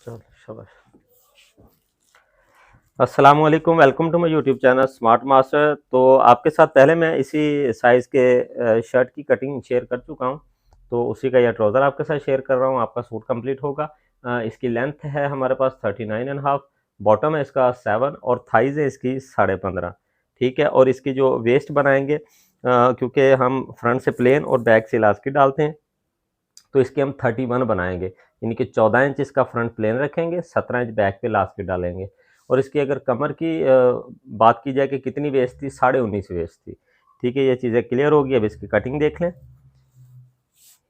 चलो शाबाश। अस्सलाम वालेकुम, welcome to my YouTube channel smart master. तो आपके साथ पहले मैं इसी साइज़ के शर्ट की कटिंग शेयर कर चुका हूँ, तो उसी का यह ट्राउज़र आपके साथ शेयर कर रहा हूँ। आपका सूट कंप्लीट होगा। इसकी लेंथ है हमारे पास 39 एंड हाफ, बॉटम है इसका 7 और थाइज़ है इसकी 15.5। ठीक है, और इसकी जो वेस्ट बनाएंगे, क्योंकि हम फ्रंट से प्लेन और बैक से इलास्टिक डालते हैं, तो इसके हम 31 बनाएंगे। यानी कि 14 इंच इसका फ्रंट प्लेन रखेंगे, 17 इंच बैक पे इलास्टिक डालेंगे। और इसकी अगर कमर की बात की जाए कि कितनी वेस्ट थी, 19.5 वेस्ट थी। ठीक है, ये चीज़ें क्लियर होगी। अब इसकी कटिंग देख लें।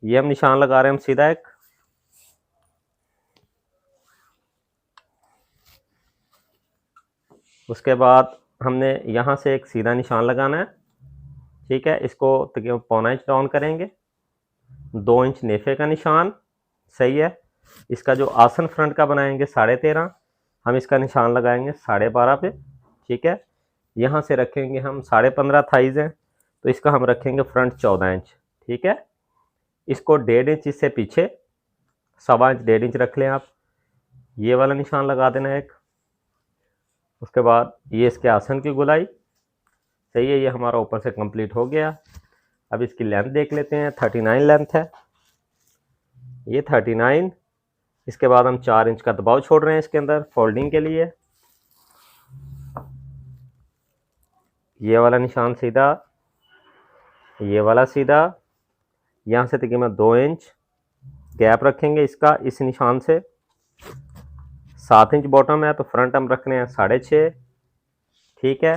ये हम निशान लगा रहे हैं, हम सीधा एक, उसके बाद हमने यहाँ से एक सीधा निशान लगाना है। ठीक है, इसको तकरीबन 1.25 इंच डाउन करेंगे। 2 इंच नेफे का निशान, सही है। इसका जो आसन फ्रंट का बनाएंगे 13.5, हम इसका निशान लगाएंगे 12.5 पे। ठीक है, यहाँ से रखेंगे हम 15.5 थाइज़ हैं, तो इसका हम रखेंगे फ्रंट 14 इंच। ठीक है, इसको 1.5 इंच इससे पीछे, 1.25 इंच 1.5 इंच रख लें आप। ये वाला निशान लगा देना एक। उसके बाद ये इसके आसन की गुलाई, सही है। ये हमारा ऊपर से कंप्लीट हो गया। अब इसकी लेंथ देख लेते हैं। 39 लेंथ है, ये 39। इसके बाद हम 4 इंच का दबाव छोड़ रहे हैं इसके अंदर फोल्डिंग के लिए। ये वाला निशान सीधा, ये वाला सीधा। यहाँ से तकरीबन 2 इंच गैप रखेंगे इसका, इस निशान से। 7 इंच बॉटम है, तो फ्रंट हम रख रहे हैं 6.5। ठीक है,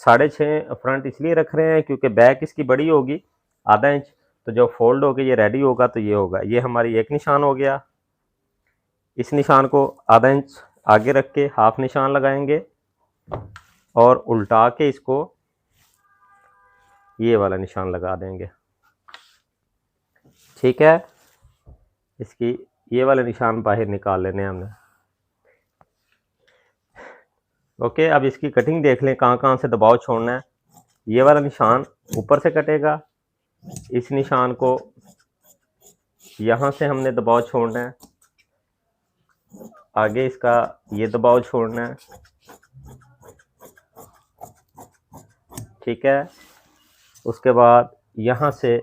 6.5 फ्रंट इसलिए रख रहे हैं क्योंकि बैक इसकी बड़ी होगी आधा इंच, तो जब फोल्ड होके ये रेडी होगा तो ये होगा। ये हमारी एक निशान हो गया। इस निशान को आधा इंच आगे रख के हाफ निशान लगाएंगे और उल्टा के इसको ये वाला निशान लगा देंगे। ठीक है, इसकी ये वाले निशान बाहर निकाल लेने हमने। ओके, अब इसकी कटिंग देख लें, कहाँ कहाँ से दबाव छोड़ना है। ये वाला निशान ऊपर से कटेगा, इस निशान को यहाँ से हमने दबाव छोड़ना है, आगे इसका ये दबाव छोड़ना है। ठीक है, उसके बाद यहाँ से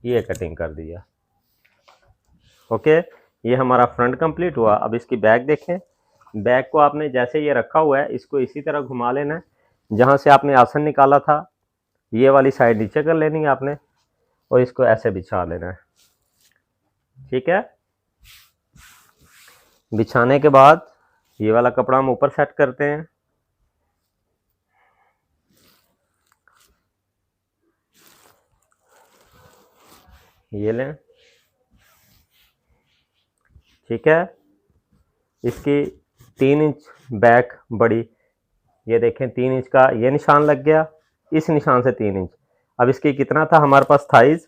ये कटिंग कर दिया। ओके, ये हमारा फ्रंट कंप्लीट हुआ। अब इसकी बैक देखें। बैक को आपने जैसे ये रखा हुआ है, इसको इसी तरह घुमा लेना है। जहाँ से आपने आसन निकाला था, ये वाली साइड नीचे कर लेनी है आपने, और इसको ऐसे बिछा लेना है। ठीक है, बिछाने के बाद ये वाला कपड़ा हम ऊपर सेट करते हैं। ये लें। ठीक है, इसकी 3 इंच बैक बड़ी, ये देखें 3 इंच का ये निशान लग गया, इस निशान से 3 इंच। अब इसकी कितना था हमारे पास थाइज,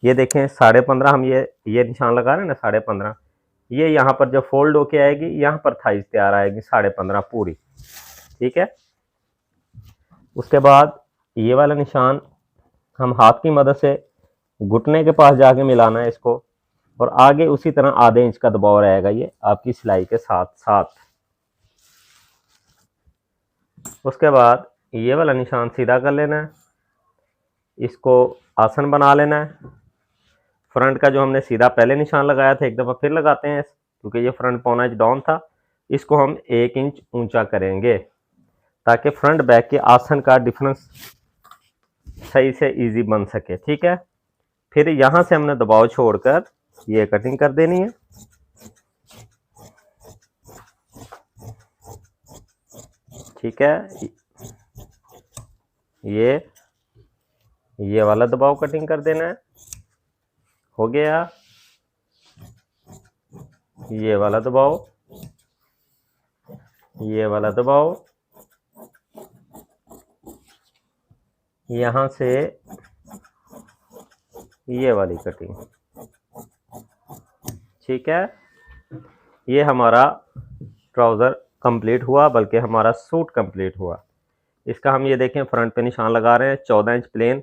ये देखें 15.5। हम ये निशान लगा रहे हैं ना 15.5। ये यहाँ पर जब फोल्ड होके आएगी, यहाँ पर थाइज तैयार आएगी 15.5 पूरी। ठीक है, उसके बाद ये वाला निशान हम हाथ की मदद से घुटने के पास जाके मिलाना है इसको, और आगे उसी तरह आधे इंच का दबाव रहेगा ये आपकी सिलाई के साथ साथ। उसके बाद ये वाला निशान सीधा कर लेना है, इसको आसन बना लेना है। फ्रंट का जो हमने सीधा पहले निशान लगाया था, एक दफ़ा फिर लगाते हैं, क्योंकि ये फ्रंट 1.25 इंच डाउन था। इसको हम 1 इंच ऊंचा करेंगे ताकि फ्रंट बैक के आसन का डिफरेंस सही से इजी बन सके। ठीक है, फिर यहाँ से हमने दबाव छोड़कर ये कटिंग कर देनी है। ठीक है, ये वाला दबाव कटिंग कर देना है। हो गया, ये वाला दबाव, ये वाला दबाव, यहाँ से ये वाली कटिंग। ठीक है, ये हमारा ट्राउज़र कंप्लीट हुआ, बल्कि हमारा सूट कंप्लीट हुआ। इसका हम ये देखें फ्रंट पे निशान लगा रहे हैं, 14 इंच प्लेन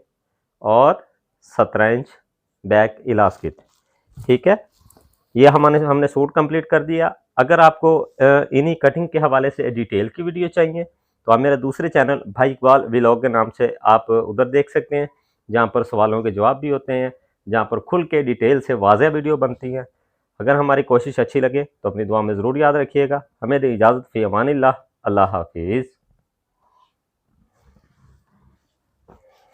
और 17 इंच बैक इलास्टिक। ठीक है, ये हमने सूट कंप्लीट कर दिया। अगर आपको इन्हीं कटिंग के हवाले से डिटेल की वीडियो चाहिए तो आप मेरे दूसरे चैनल भाई इकबाल व्लॉग के नाम से आप उधर देख सकते हैं, जहाँ पर सवालों के जवाब भी होते हैं, जहाँ पर खुल के डिटेल से वाज़ेह वीडियो बनती हैं। अगर हमारी कोशिश अच्छी लगे तो अपनी दुआ में ज़रूर याद रखिएगा। हमें दे इजाज़त, फ़ी अमानिल्लाह, अल्लाह हाफिज़।